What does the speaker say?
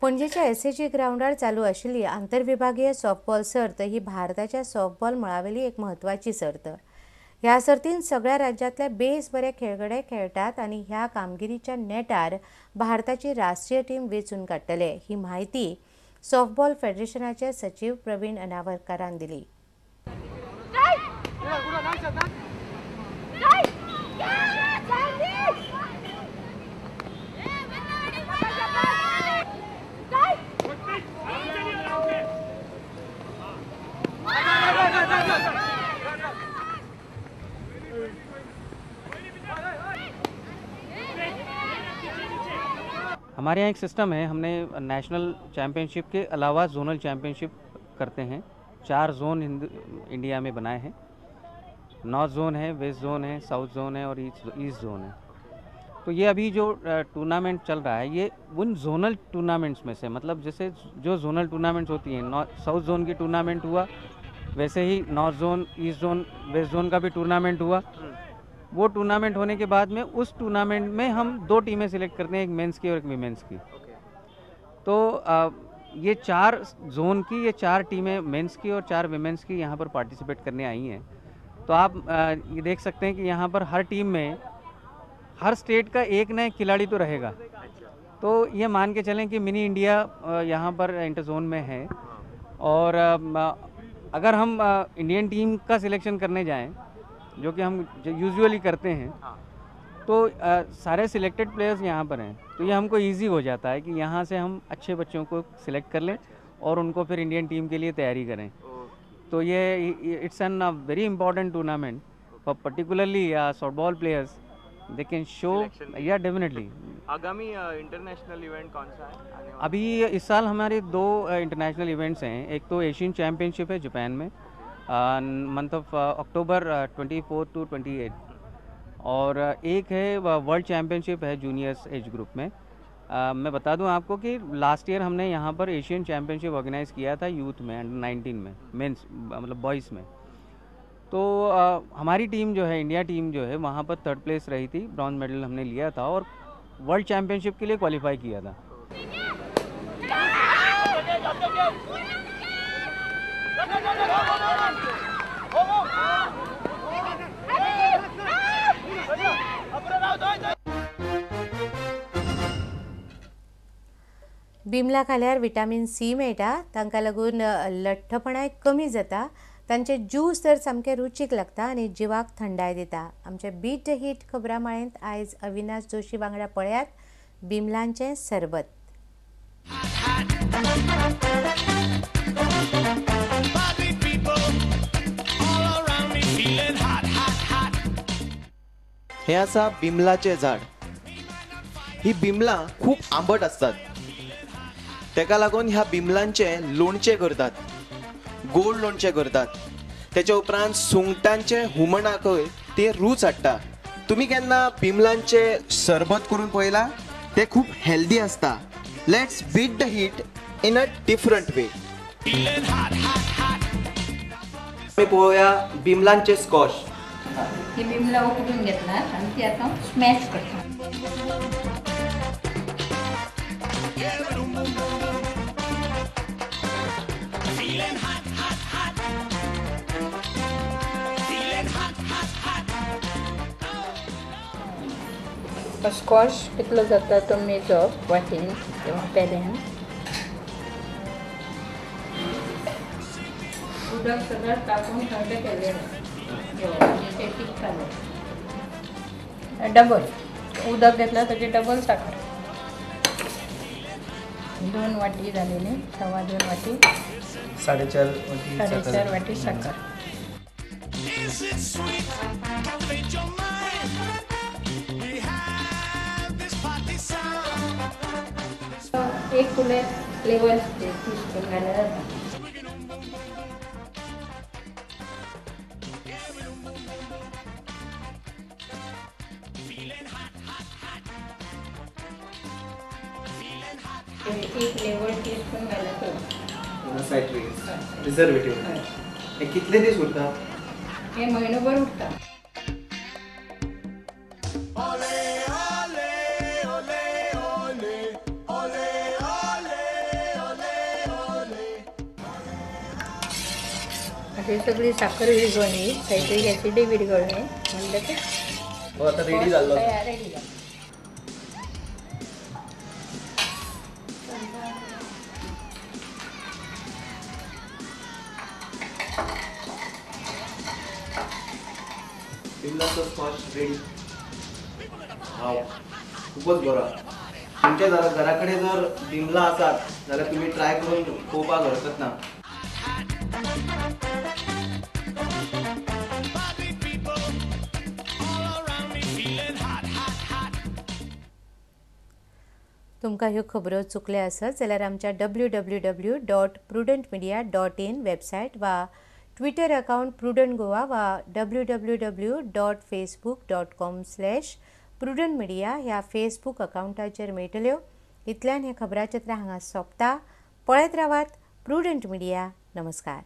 पणजेच्या एसएजी ग्राउंडार चालू आशिल्ली आंतरविभागीय सॉफ्टबॉल सर्त ही भारताच्या सॉफ्टबॉल मळावेली एक म्हत्वाची सर्त। ह्या सर्तीन सगळ्या राज्यांतले बेस बरे खेळगडे खेळटात आनी ह्या कामगिरीच्या नेटार भारताची राष्ट्रीय टीम वेंचून काडटले, ही माहिती सॉफ्टबॉल फेडरेशनाचे सचिव प्रवीण अनावरकरान दिली। हमारे यहाँ एक सिस्टम है, हमने नेशनल चैम्पियनशिप के अलावा जोनल चैम्पियनशिप करते हैं। 4 जोन इंडिया में बनाए हैं। नॉर्थ जोन है, वेस्ट जोन है, साउथ जोन है और ईस्ट जोन है। तो ये अभी जो टूर्नामेंट चल रहा है ये उन जोनल टूर्नामेंट्स में से, मतलब जैसे जो जोनल टूर्नामेंट्स होती हैं, साउथ जोन की टूर्नामेंट हुआ, वैसे ही north zone, east zone, west zone का भी टूर्नामेंट हुआ। वो टूर्नामेंट होने के बाद में उस टूर्नामेंट में हम 2 टीमें सिलेक्ट करते हैं, एक मेंस की और एक वीमेंस की। तो ये 4 जोन की ये 4 टीमें मेंस की और 4 वीमेंस की यहाँ पर पार्टिसिपेट करने आई हैं। तो आप ये देख सकते हैं कि यहाँ पर हर टीम में हर स्टेट का एक न एक खिलाड़ी तो रहेगा। तो ये मान के चलें कि मिनी इंडिया यहाँ पर इंटर जोन में है। और अगर हम इंडियन टीम का सिलेक्शन करने जाएं, जो कि हम यूजुअली करते हैं, तो सारे सिलेक्टेड प्लेयर्स यहाँ पर हैं। तो ये हमको इजी हो जाता है कि यहाँ से हम अच्छे बच्चों को सिलेक्ट कर लें और उनको फिर इंडियन टीम के लिए तैयारी करें। तो ये it's an very important tournament for particularly softball players, they can show. या डेफिनेटली। आगामी इंटरनेशनल इवेंट कौन सा है? अभी इस साल हमारे 2 इंटरनेशनल इवेंट्स हैं। एक तो एशियन चैम्पियनशिप है जापान में, मंथ ऑफ अक्टूबर 24 to 28, और एक है वर्ल्ड चैम्पियनशिप है जूनियर्स एज ग्रुप में। मैं बता दूं आपको कि लास्ट ईयर हमने यहाँ पर एशियन चैम्पियनशिप ऑर्गेनाइज़ किया था यूथ में, अंडर 19 में, मेंस मतलब बॉयज़ में। तो हमारी टीम जो है, इंडिया टीम जो है, वहाँ पर 3rd प्लेस रही थी, ब्रॉन्ज मेडल हमने लिया था और वर्ल्ड चैम्पियनशिप के लिए क्वालिफाई किया था। बिमला खाल्यार विटामीन सी मेळटा, तांकां लागून लठ्ठपणाय कमी जाता, तांचे ज्यूस तर सामके रुचीक लागता आनी जिवाक थंडाय दिता। आमचे बीट द हीट खबरामाळेंत आयज अविनाश जोशी वांगडा पळयात बिमलांचें सरबत। हे आसा बिमलाचे झाड। ही बिमलां खूप आंबट असतात, तेका लागून ह्या बिमलांचे लोणचे करतात, गोड लोणचे करतात। त्याच्या उपरांत सुंगटांचे हुमणाकय ते रूच हाडटा। तुम्ही केन्ना बिमलांचे सरबत करून पळयला? ते खूप हेल्दी असता। Let's beat the heat in a different way. आम्ही पळोवया बिमलांचे स्कॉश। ही बिमला उकडून घेतला आणि ती आता स्मॅश करता। स्कॉश कितलो जाता तो मेजप वाटेन किंवा पेल्यान। उदक सगळं टाकून थंड केलेलं ते टिकताले। डबल उदक घेतलं त्याची डबल साखर, 2 वाटी झालेली, 2.25 वाटी, 4.5 वाटी साखर। एक फुले लेवल टीस्पून घालायला जातात। एक लेवल टीस्पून घालायचं। प्रिझर्वेटिव्ह हे कितले दीस उरता? हे महिनोभर उरता। ही सगळी साखर विरघळली, सायट्रिक ॲसिडही विरघळले म्हणलं की आता रेडी झालं रेडी झालं. बिमलाचो स्कॉच रेडी. वाव, खूपच बरो. तुमच्या घरा कडेन जर बिमला आसात जाल्यार तुम्ही ट्राय करून पळोवपाक हरकत ना. तुमकां ह्यो खबरो चुकल्या आसत जाल्यार आमच्या www.prudentmedia.in वेबसायट वा ट्विटर अकाउंट प्रुडंट गोवा वा www.facebook.com/prudentmedia ह्या फेसबूक अकाउंटाचेर मेळटल्यो. इतल्यान हे खबराचेत्र हांगा सोंपता. पळयत रावात प्रुडंट मिडिया. नमस्कार.